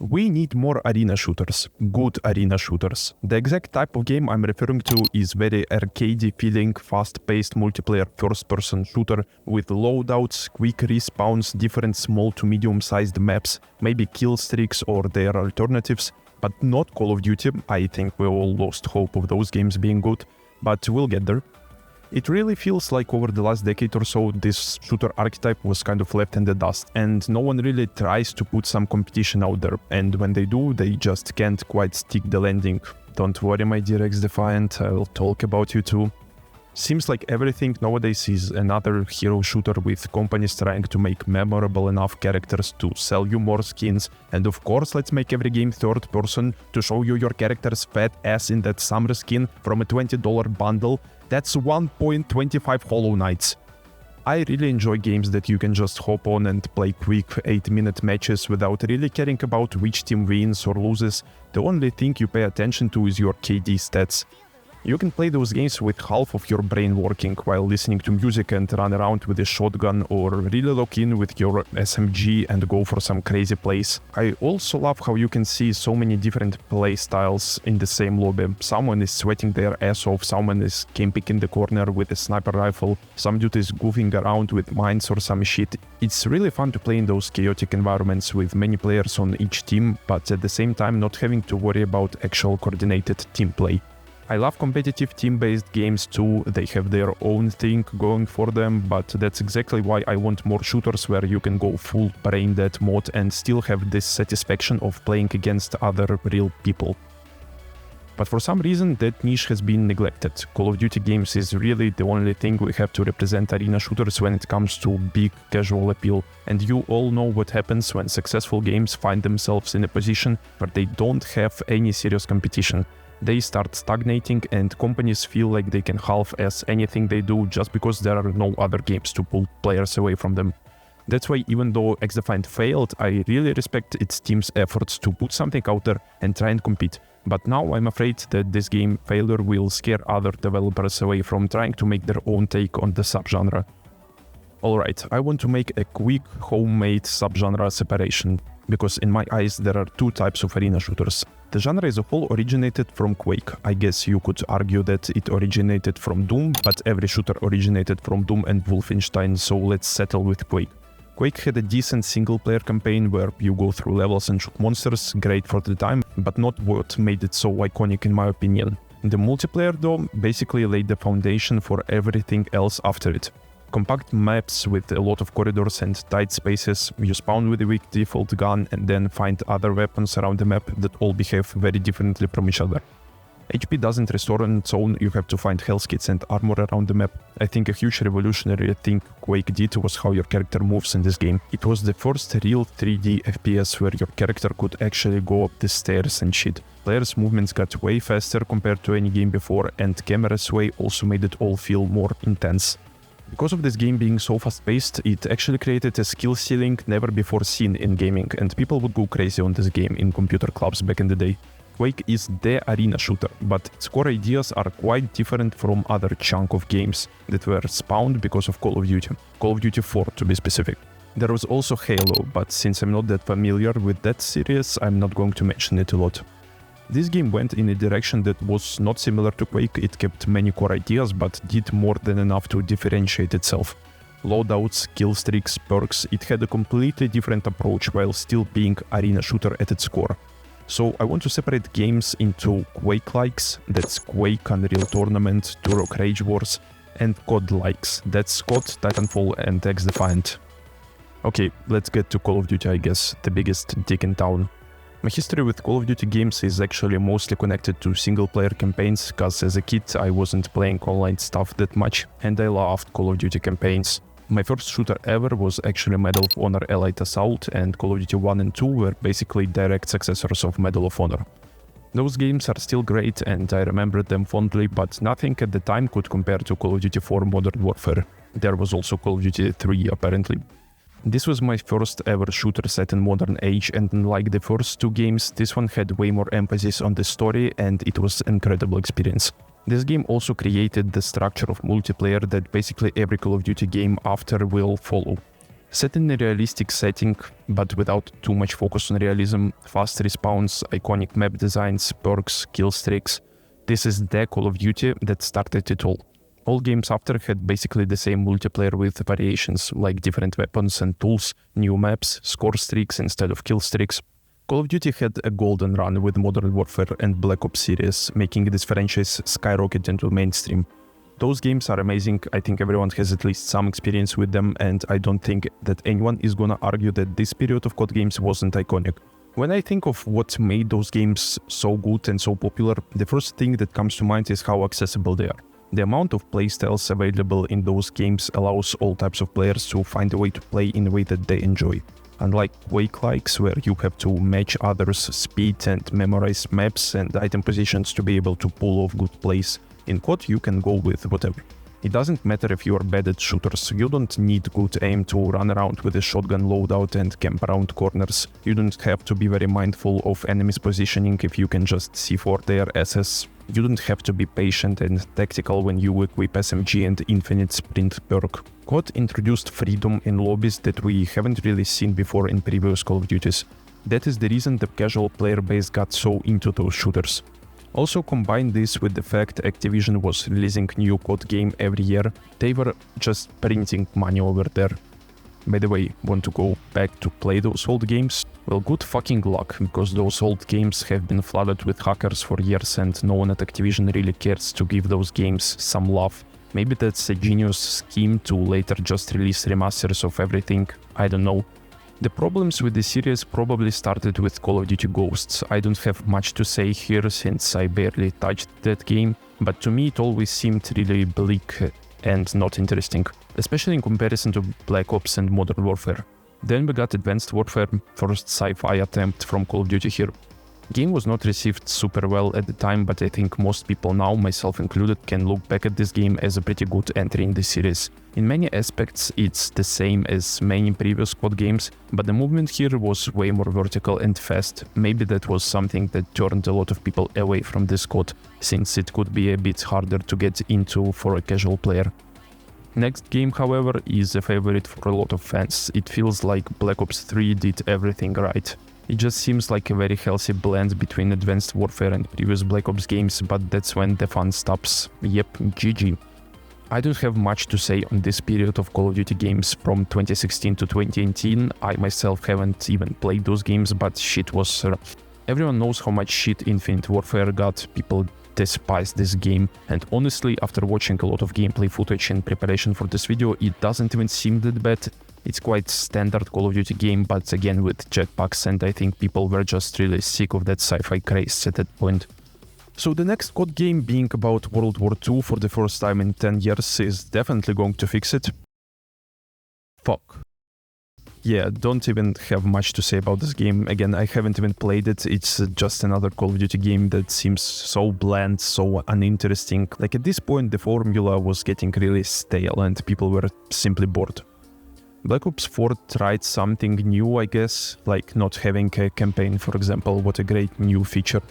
We need more arena shooters, good arena shooters. The exact type of game I'm referring to is very arcadey feeling, fast-paced multiplayer first-person shooter with loadouts, quick respawns, different small to medium-sized maps, maybe kill streaks or their alternatives, but not Call of Duty. I think we all lost hope of those games being good, but we'll get there. It really feels like over the last decade or so, this shooter archetype was kind of left in the dust, and no one really tries to put some competition out there, and when they do, they just can't quite stick the landing. Don't worry, my dear X-Defiant, I'll talk about you too. Seems like everything nowadays is another hero shooter with companies trying to make memorable enough characters to sell you more skins, and of course let's make every game third person to show you your character's fat ass in that summer skin from a $20 bundle. That's 1.25 Hollow Knights. I really enjoy games that you can just hop on and play quick 8-minute matches without really caring about which team wins or loses. The only thing you pay attention to is your KD stats. You can play those games with half of your brain working while listening to music and run around with a shotgun, or really lock in with your SMG and go for some crazy plays. I also love how you can see so many different play styles in the same lobby. Someone is sweating their ass off, someone is camping in the corner with a sniper rifle, some dude is goofing around with mines or some shit. It's really fun to play in those chaotic environments with many players on each team, but at the same time not having to worry about actual coordinated team play. I love competitive team-based games too. They have their own thing going for them, but that's exactly why I want more shooters where you can go full brain dead mode and still have this satisfaction of playing against other real people. But for some reason that niche has been neglected. Call of Duty games is really the only thing we have to represent arena shooters when it comes to big casual appeal, and you all know what happens when successful games find themselves in a position where they don't have any serious competition. They start stagnating and companies feel like they can half-ass anything they do just because there are no other games to pull players away from them. That's why even though X-Defiant failed, I really respect its team's efforts to put something out there and try and compete. But now I'm afraid that this game failure will scare other developers away from trying to make their own take on the subgenre. Alright, I want to make a quick homemade subgenre separation, because in my eyes there are two types of arena shooters. The genre as a whole originated from Quake. I guess you could argue that it originated from Doom, but every shooter originated from Doom and Wolfenstein, so let's settle with Quake. Quake had a decent single-player campaign where you go through levels and shoot monsters, great for the time, but not what made it so iconic in my opinion. The multiplayer though basically laid the foundation for everything else after it. Compact maps with a lot of corridors and tight spaces, you spawn with a weak default gun and then find other weapons around the map that all behave very differently from each other. HP doesn't restore on its own, you have to find health kits and armor around the map. I think a huge revolutionary thing Quake did was how your character moves in this game. It was the first real 3D FPS where your character could actually go up the stairs and shit. Players' movements got way faster compared to any game before, and camera sway also made it all feel more intense. Because of this game being so fast-paced, it actually created a skill ceiling never before seen in gaming, and people would go crazy on this game in computer clubs back in the day. Quake is the arena shooter, but its core ideas are quite different from other chunk of games that were spawned because of Call of Duty. Call of Duty 4 to be specific. There was also Halo, but since I'm not that familiar with that series, I'm not going to mention it a lot. This game went in a direction that was not similar to Quake. It kept many core ideas, but did more than enough to differentiate itself. Loadouts, kill streaks, perks, it had a completely different approach while still being arena shooter at its core. So I want to separate games into Quake-likes, that's Quake, Unreal Tournament, Turok Rage Wars, and COD-likes, that's COD, Titanfall, and X-Defiant. Okay, let's get to Call of Duty, I guess, the biggest dick in town. My history with Call of Duty games is actually mostly connected to single-player campaigns, cause as a kid I wasn't playing online stuff that much, and I loved Call of Duty campaigns. My first shooter ever was actually Medal of Honor Elite Assault, and Call of Duty 1 and 2 were basically direct successors of Medal of Honor. Those games are still great and I remember them fondly, but nothing at the time could compare to Call of Duty 4 Modern Warfare. There was also Call of Duty 3 apparently. This was my first ever shooter set in modern age, and unlike the first two games, this one had way more emphasis on the story and it was an incredible experience. This game also created the structure of multiplayer that basically every Call of Duty game after will follow. Set in a realistic setting, but without too much focus on realism, fast respawns, iconic map designs, perks, kill streaks. This is the Call of Duty that started it all. All games after had basically the same multiplayer with variations, like different weapons and tools, new maps, score streaks instead of kill streaks. Call of Duty had a golden run with Modern Warfare and Black Ops series, making this franchise skyrocket into mainstream. Those games are amazing. I think everyone has at least some experience with them, and I don't think that anyone is gonna argue that this period of COD games wasn't iconic. When I think of what made those games so good and so popular, the first thing that comes to mind is how accessible they are. The amount of playstyles available in those games allows all types of players to find a way to play in a way that they enjoy. Unlike Quake-likes, where you have to match others' speed and memorize maps and item positions to be able to pull off good plays, in COD you can go with whatever. It doesn't matter if you are bad at shooters, you don't need good aim to run around with a shotgun loadout and camp around corners. You don't have to be very mindful of enemies' positioning if you can just see for their asses. You don't have to be patient and tactical when you equip SMG and Infinite Sprint perk. COD introduced freedom in lobbies that we haven't really seen before in previous Call of Duties. That is the reason the casual player base got so into those shooters. Also combine this with the fact Activision was releasing new COD game every year, they were just printing money over there. By the way, want to go back to play those old games? Well, good fucking luck, because those old games have been flooded with hackers for years and no one at Activision really cares to give those games some love. Maybe that's a genius scheme to later just release remasters of everything, I don't know. The problems with the series probably started with Call of Duty Ghosts. I don't have much to say here since I barely touched that game, but to me it always seemed really bleak and not interesting, especially in comparison to Black Ops and Modern Warfare. Then we got Advanced Warfare, first sci-fi attempt from Call of Duty here. Game was not received super well at the time, but I think most people now, myself included, can look back at this game as a pretty good entry in the series. In many aspects it's the same as many previous COD games, but the movement here was way more vertical and fast. Maybe that was something that turned a lot of people away from this COD, since it could be a bit harder to get into for a casual player. Next game, however, is a favorite for a lot of fans. It feels like Black Ops 3 did everything right. It just seems like a very healthy blend between Advanced Warfare and previous Black Ops games, but that's when the fun stops. Yep, GG. I don't have much to say on this period of Call of Duty games from 2016 to 2018. I myself haven't even played those games, but shit was rough. Everyone knows how much shit Infinite Warfare got, people despise this game, and honestly, after watching a lot of gameplay footage in preparation for this video, it doesn't even seem that bad. It's quite standard Call of Duty game, but again with jetpacks, and I think people were just really sick of that sci-fi craze at that point. So the next COD game being about World War II for the first time in 10 years is definitely going to fix it. Fuck. Yeah, don't even have much to say about this game. Again, I haven't even played it. It's just another Call of Duty game that seems so bland, so uninteresting. Like at this point the formula was getting really stale and people were simply bored. Black Ops 4 tried something new, I guess, like not having a campaign, for example. What a great new feature.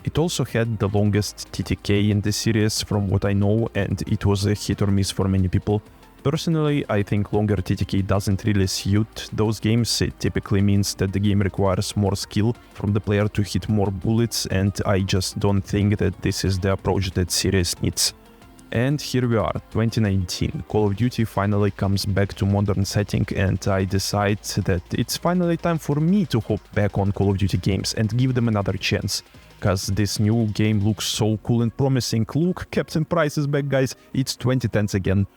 It also had the longest TTK in the series from what I know, and it was a hit or miss for many people. Personally, I think longer TTK doesn't really suit those games. It typically means that the game requires more skill from the player to hit more bullets, and I just don't think that this is the approach that series needs. And here we are, 2019. Call of Duty finally comes back to modern setting, and I decide that it's finally time for me to hop back on Call of Duty games and give them another chance. Cause this new game looks so cool and promising. Look, Captain Price is back, guys. It's 2010s again.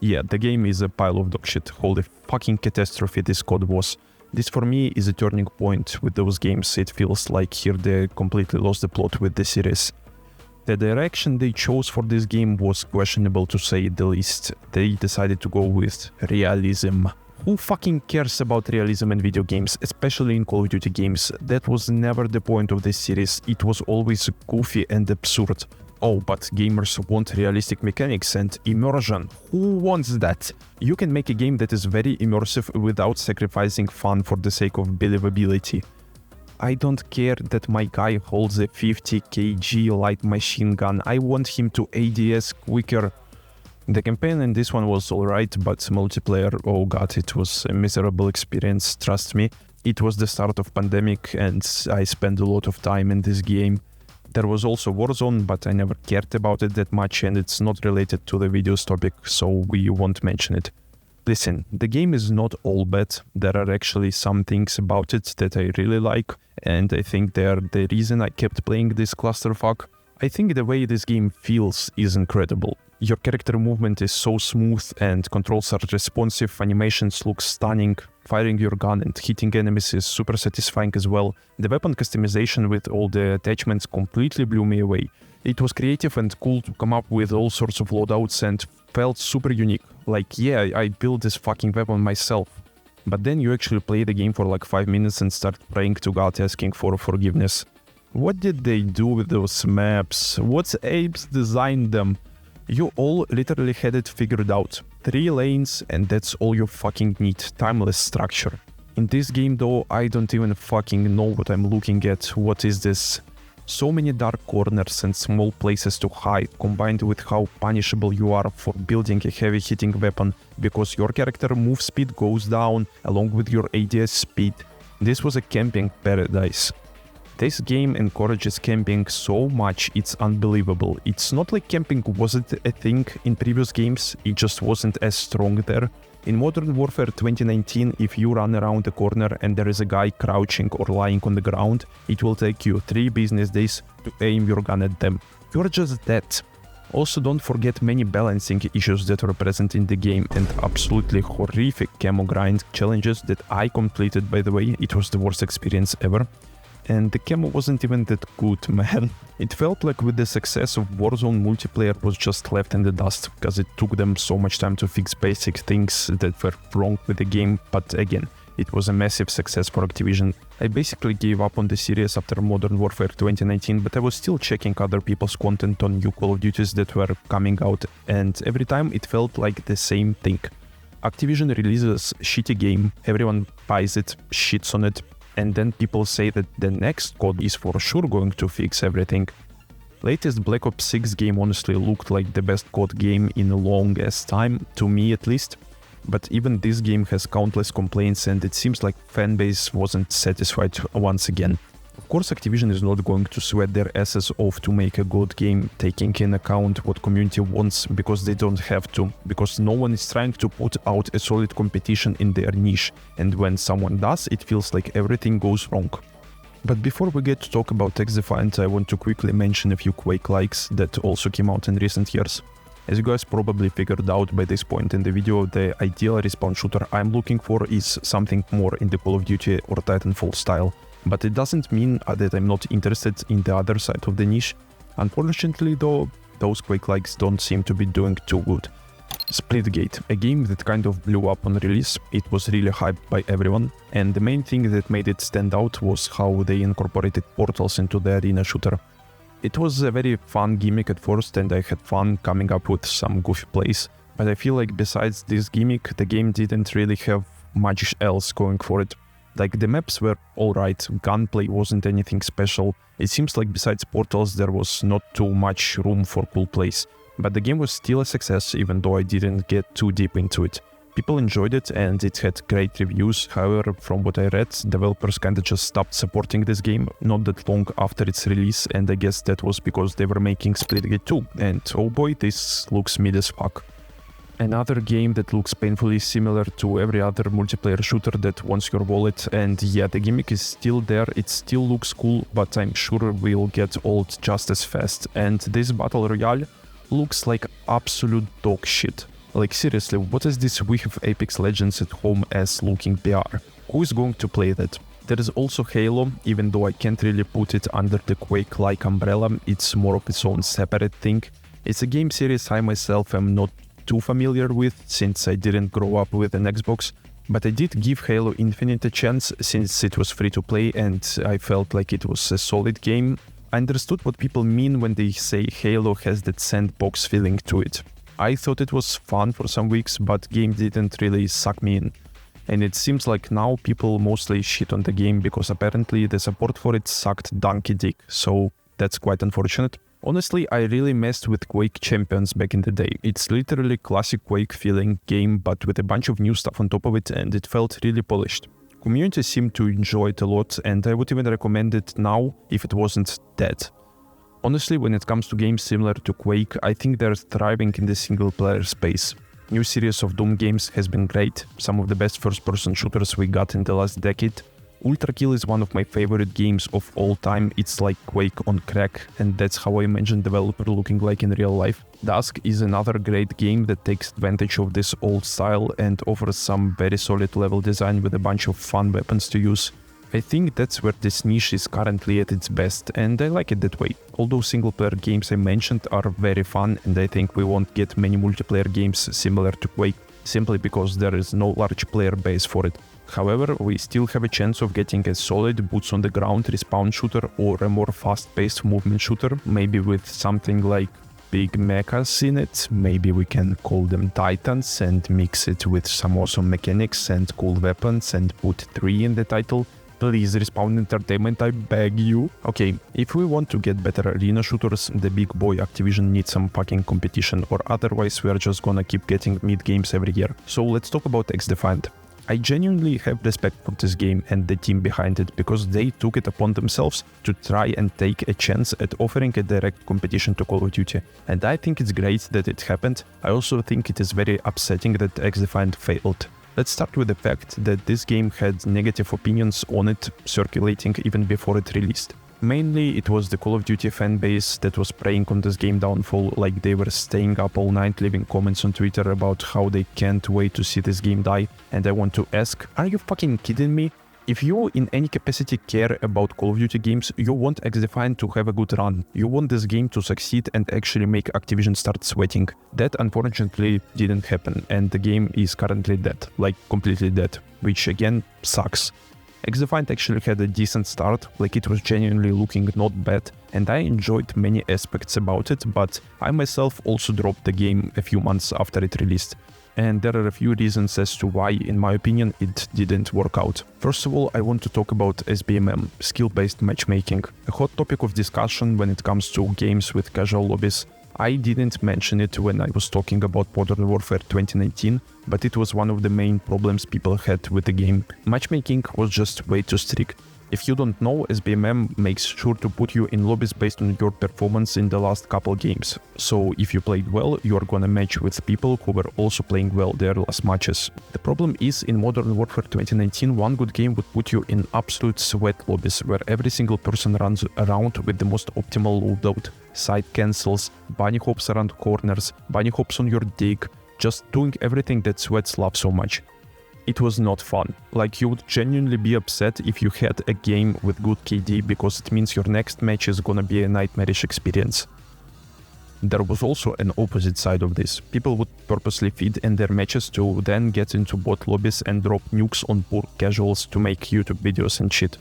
Yeah, the game is a pile of dog shit. Holy fucking catastrophe this COD was. This for me is a turning point with those games. It feels like here they completely lost the plot with the series. The direction they chose for this game was questionable to say the least. They decided to go with realism. Who fucking cares about realism in video games, especially in Call of Duty games? That was never the point of this series. It was always goofy and absurd. Oh, but gamers want realistic mechanics and immersion. Who wants that? You can make a game that is very immersive without sacrificing fun for the sake of believability. I don't care that my guy holds a 50 kg light machine gun. I want him to ADS quicker. The campaign in this one was alright, but multiplayer, oh god, it was a miserable experience, trust me. It was the start of pandemic and I spent a lot of time in this game. There was also Warzone, but I never cared about it that much and it's not related to the video's topic, so we won't mention it. Listen, the game is not all bad. There are actually some things about it that I really like, and I think they are the reason I kept playing this clusterfuck. I think the way this game feels is incredible. Your character movement is so smooth and controls are responsive, animations look stunning, firing your gun and hitting enemies is super satisfying as well. The weapon customization with all the attachments completely blew me away. It was creative and cool to come up with all sorts of loadouts and felt super unique. Like, yeah, I built this fucking weapon myself. But then you actually play the game for like 5 minutes and start praying to God asking for forgiveness. What did they do with those maps? What apes designed them? You all literally had it figured out. 3 lanes and that's all you fucking need. Timeless structure. In this game though, I don't even fucking know what I'm looking at. What is this? So many dark corners and small places to hide, combined with how punishable you are for building a heavy-hitting weapon, because your character move speed goes down along with your ADS speed. This was a camping paradise. This game encourages camping so much, it's unbelievable. It's not like camping wasn't a thing in previous games, it just wasn't as strong there. In Modern Warfare 2019, if you run around a corner and there is a guy crouching or lying on the ground, it will take you 3 business days to aim your gun at them. You're just dead. Also, don't forget many balancing issues that were present in the game and absolutely horrific camo grind challenges that I completed, by the way. It was the worst experience ever. And the camo wasn't even that good, man. It felt like with the success of Warzone, multiplayer was just left in the dust, because it took them so much time to fix basic things that were wrong with the game, but again, it was a massive success for Activision. I basically gave up on the series after Modern Warfare 2019, but I was still checking other people's content on new Call of Duties that were coming out, and every time it felt like the same thing. Activision releases a shitty game, everyone buys it, shits on it, and then people say that the next COD is for sure going to fix everything. Latest Black Ops 6 game honestly looked like the best COD game in a long ass time, to me at least. But even this game has countless complaints and it seems like fanbase wasn't satisfied once again. Of course, Activision is not going to sweat their asses off to make a good game, taking in account what community wants, because they don't have to, because no one is trying to put out a solid competition in their niche, and when someone does, it feels like everything goes wrong. But before we get to talk about XDefiant, I want to quickly mention a few Quake likes that also came out in recent years. As you guys probably figured out by this point in the video, the ideal respawn shooter I'm looking for is something more in the Call of Duty or Titanfall style. But it doesn't mean that I'm not interested in the other side of the niche. Unfortunately though, those Quake likes don't seem to be doing too good. Splitgate, a game that kind of blew up on release, it was really hyped by everyone, and the main thing that made it stand out was how they incorporated portals into the arena shooter. It was a very fun gimmick at first and I had fun coming up with some goofy plays, but I feel like besides this gimmick, the game didn't really have much else going for it. Like, the maps were alright, gunplay wasn't anything special, it seems like besides portals there was not too much room for cool plays. But the game was still a success even though I didn't get too deep into it. People enjoyed it and it had great reviews, however, from what I read, developers kinda just stopped supporting this game not that long after its release, and I guess that was because they were making Splitgate 2, and oh boy, this looks mid as fuck. Another game that looks painfully similar to every other multiplayer shooter that wants your wallet, and yeah, the gimmick is still there, it still looks cool, but I'm sure will get old just as fast, and this Battle Royale looks like absolute dog shit. Like, seriously, what is this We Have Apex Legends at Home as looking PR? Who is going to play that? There is also Halo, even though I can't really put it under the Quake-like umbrella, it's more of its own separate thing. It's a game series I myself am not too familiar with, since I didn't grow up with an Xbox, but I did give Halo Infinite a chance since it was free to play and I felt like it was a solid game. I understood what people mean when they say Halo has that sandbox feeling to it. I thought it was fun for some weeks, but game didn't really suck me in. And it seems like now people mostly shit on the game because apparently the support for it sucked donkey dick, so that's quite unfortunate. Honestly, I really messed with Quake Champions back in the day. It's literally classic Quake feeling game, but with a bunch of new stuff on top of it, and it felt really polished. Community seemed to enjoy it a lot, and I would even recommend it now if it wasn't dead. Honestly, when it comes to games similar to Quake, I think they're thriving in the single-player space. New series of Doom games has been great, some of the best first-person shooters we got in the last decade. Ultra Kill is one of my favorite games of all time. It's like Quake on crack, and that's how I imagine developer looking like in real life. Dusk is another great game that takes advantage of this old style and offers some very solid level design with a bunch of fun weapons to use. I think that's where this niche is currently at its best, and I like it that way. All those single-player games I mentioned are very fun, and I think we won't get many multiplayer games similar to Quake, simply because there is no large player base for it. However, we still have a chance of getting a solid boots-on-the-ground respawn shooter or a more fast-paced movement shooter, maybe with something like big mechas in it. Maybe we can call them Titans and mix it with some awesome mechanics and cool weapons and put 3 in the title. Please, Respawn Entertainment, I beg you. Okay, if we want to get better arena shooters, the big boy Activision needs some fucking competition, or otherwise we are just gonna keep getting mid games every year. So let's talk about XDefiant. I genuinely have respect for this game and the team behind it, because they took it upon themselves to try and take a chance at offering a direct competition to Call of Duty. And I think it's great that it happened. I also think it is very upsetting that XDefiant failed. Let's start with the fact that this game had negative opinions on it circulating even before it released. Mainly, it was the Call of Duty fanbase that was preying on this game downfall, like they were staying up all night leaving comments on Twitter about how they can't wait to see this game die. And I want to ask, are you fucking kidding me? If you in any capacity care about Call of Duty games, you want XDefiant to have a good run. You want this game to succeed and actually make Activision start sweating. That unfortunately didn't happen, and the game is currently dead, like completely dead, which again sucks. XDefiant actually had a decent start, like it was genuinely looking not bad, and I enjoyed many aspects about it, but I myself also dropped the game a few months after it released. And there are a few reasons as to why, in my opinion, it didn't work out. First of all, I want to talk about SBMM, skill-based matchmaking, a hot topic of discussion when it comes to games with casual lobbies. I didn't mention it when I was talking about Modern Warfare 2019, but it was one of the main problems people had with the game. Matchmaking was just way too strict. If you don't know, SBMM makes sure to put you in lobbies based on your performance in the last couple games. So if you played well, you are gonna match with people who were also playing well their last matches. The problem is, in Modern Warfare 2019, one good game would put you in absolute sweat lobbies, where every single person runs around with the most optimal loadout, side cancels, bunny hops around corners, bunny hops on your dick, just doing everything that sweats love so much. It was not fun. Like, you would genuinely be upset if you had a game with good KD, because it means your next match is gonna be a nightmarish experience. There was also an opposite side of this. People would purposely feed in their matches to then get into bot lobbies and drop nukes on poor casuals to make YouTube videos and shit.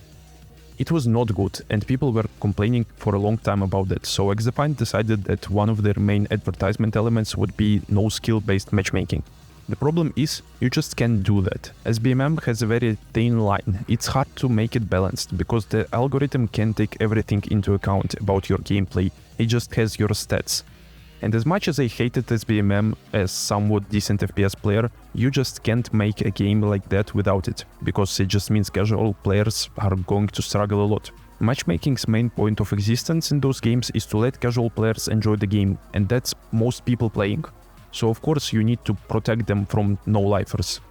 It was not good, and people were complaining for a long time about that, so XDefiant decided that one of their main advertisement elements would be no skill-based matchmaking. The problem is, you just can't do that. SBMM has a very thin line. It's hard to make it balanced, because the algorithm can't take everything into account about your gameplay, it just has your stats. And as much as I hated SBMM as somewhat decent FPS player, you just can't make a game like that without it, because it just means casual players are going to struggle a lot. Matchmaking's main point of existence in those games is to let casual players enjoy the game, and that's most people playing. So of course you need to protect them from no-lifers.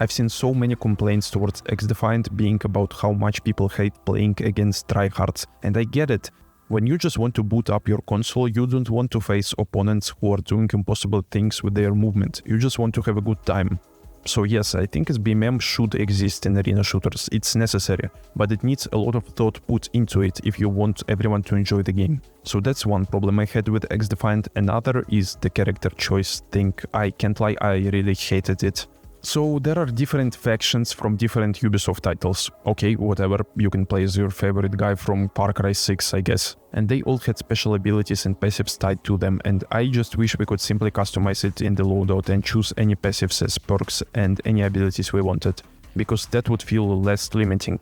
I've seen so many complaints towards XDefiant being about how much people hate playing against tryhards, and I get it. When you just want to boot up your console, you don't want to face opponents who are doing impossible things with their movement, you just want to have a good time. So yes, I think SBMM should exist in arena shooters, it's necessary, but it needs a lot of thought put into it if you want everyone to enjoy the game. So that's one problem I had with XDefiant. Another is the character choice thing. I can't lie, I really hated it. So there are different factions from different Ubisoft titles. Okay, whatever, you can play as your favorite guy from Far Cry 6, I guess. And they all had special abilities and passives tied to them, and I just wish we could simply customize it in the loadout and choose any passives as perks and any abilities we wanted, because that would feel less limiting.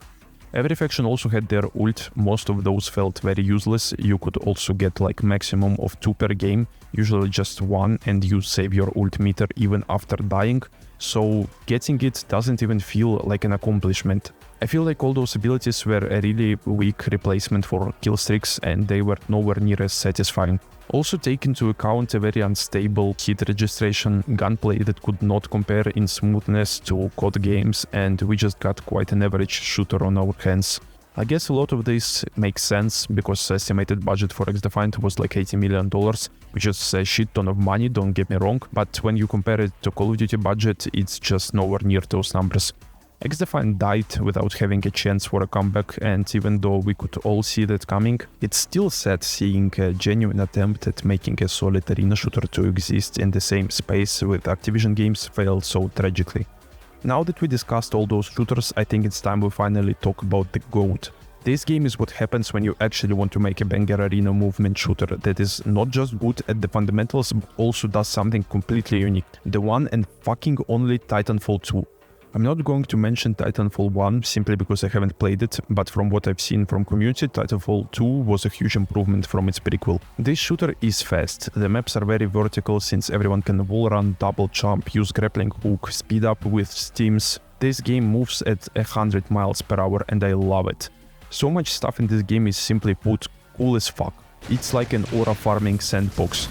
Every faction also had their ult, most of those felt very useless. You could also get like maximum of 2 per game, usually just 1, and you save your ult meter even after dying, so getting it doesn't even feel like an accomplishment. I feel like all those abilities were a really weak replacement for kill streaks and they were nowhere near as satisfying. Also take into account a very unstable hit registration, gunplay that could not compare in smoothness to COD games, and we just got quite an average shooter on our hands. I guess a lot of this makes sense because estimated budget for XDefiant was like $80 million, which is a shit ton of money, don't get me wrong, but when you compare it to Call of Duty budget, it's just nowhere near those numbers. XDefiant died without having a chance for a comeback, and even though we could all see that coming, it's still sad seeing a genuine attempt at making a solid arena shooter to exist in the same space with Activision games fail so tragically. Now that we discussed all those shooters, I think it's time we finally talk about the GOAT. This game is what happens when you actually want to make a banger arena movement shooter that is not just good at the fundamentals, but also does something completely unique. The one and fucking only Titanfall 2. I'm not going to mention Titanfall 1 simply because I haven't played it, but from what I've seen from community, Titanfall 2 was a huge improvement from its prequel. This shooter is fast, the maps are very vertical since everyone can wall run, double jump, use grappling hook, speed up with steams. This game moves at 100 miles per hour and I love it. So much stuff in this game is simply put cool as fuck. It's like an aura farming sandbox.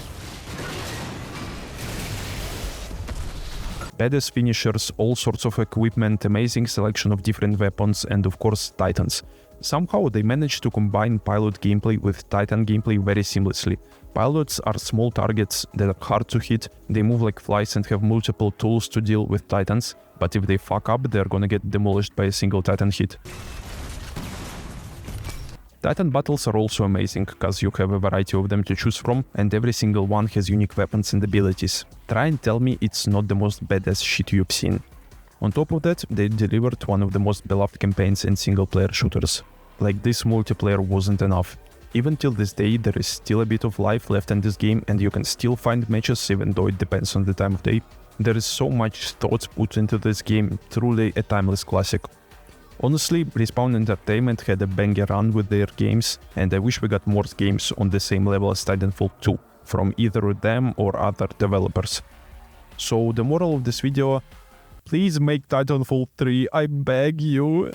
Badass finishers, all sorts of equipment, amazing selection of different weapons, and of course Titans. Somehow they managed to combine pilot gameplay with Titan gameplay very seamlessly. Pilots are small targets that are hard to hit, they move like flies and have multiple tools to deal with Titans, but if they fuck up, they're gonna get demolished by a single Titan hit. Titan battles are also amazing, cause you have a variety of them to choose from, and every single one has unique weapons and abilities. Try and tell me it's not the most badass shit you've seen. On top of that, they delivered one of the most beloved campaigns in single-player shooters. Like this multiplayer wasn't enough. Even till this day, there is still a bit of life left in this game and you can still find matches even though it depends on the time of day. There is so much thought put into this game, truly a timeless classic. Honestly, Respawn Entertainment had a banger run with their games, and I wish we got more games on the same level as Titanfall 2, from either them or other developers. So the moral of this video, please make Titanfall 3, I beg you.